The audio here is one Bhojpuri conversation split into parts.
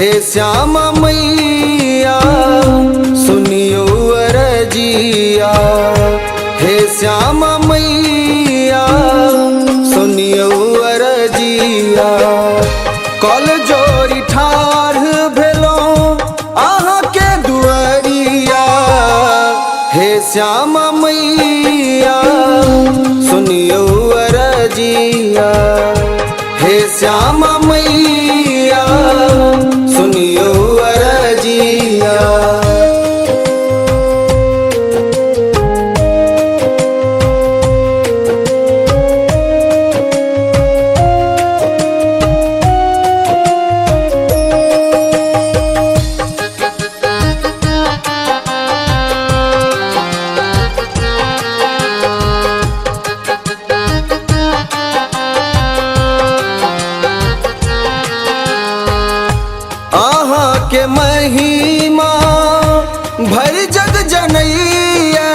हे श्यामा मैया सुनियो अरजिया। हे श्यामा मैया सुनियो अरजिया। कल जोरी ठाढ़ भेलो अहाँ के दुआरिया। हे श्यामा मैया सुनियो अरजिया। हे श्यामा मैया सुनियो अरजिया। के महिमा भर जग जनैया।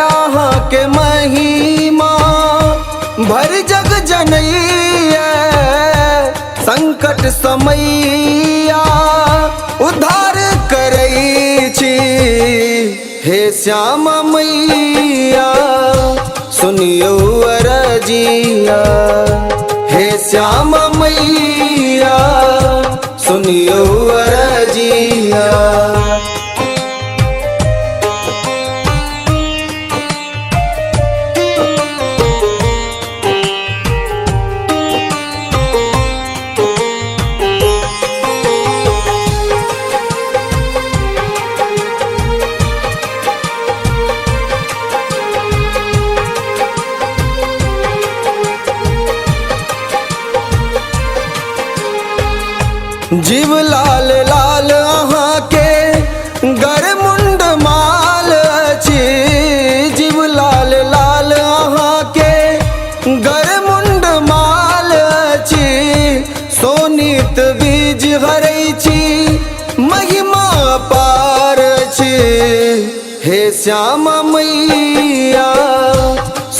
आहाँ के महिमा भर जग जनैया। संकट समैया उद्धार करै छी। हे श्यामा मैया सुनियो अरजिया। हे श्यामा मैया सुनियो अरजिया। जीव लाल लाल अहाँ के गर मुंड माल अछि। जीव लाल लाल अहाँ के गर मुंड माल अछि। सोनित बीज हरै छी महिमा पार अछि। हे श्यामा मैया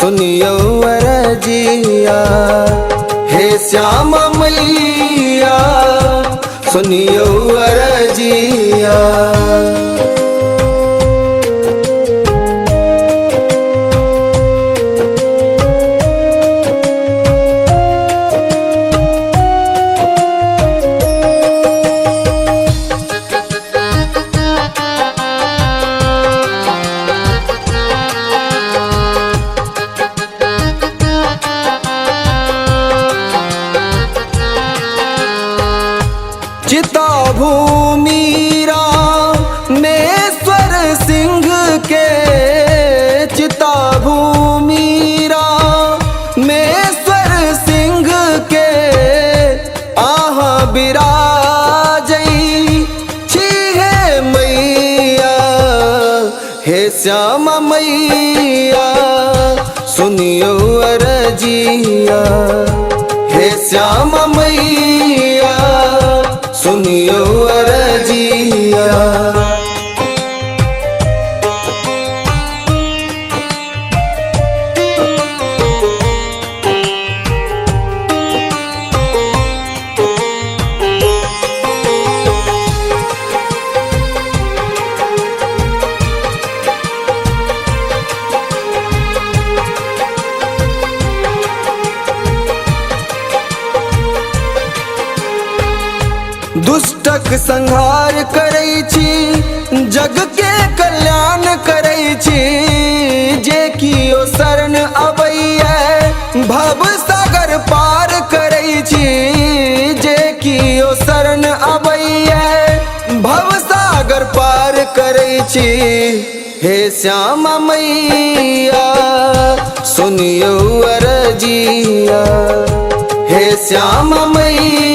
सुनियो अरजिया। हे श्यामा मैया सुनियो अरजिया। चिता भूमि रामेश्वर सिंह के। चिता भूमि रामेश्वर सिंह के। आहाँ विराजै छी हे मैया। हे श्यामा मैया सुनियो अरजिया। हे श्यामा मैया सुनियो अरजिया। दुष्टक संहार करै छी जग के कल्याण करै छी। जे कियो शरण अबैया भव सागर पार करै छी। जे कियो शरण अबैया भव सागर पार करै छी। हे श्यामा मैया सुनियो अरजिया। हे श्यामा मैया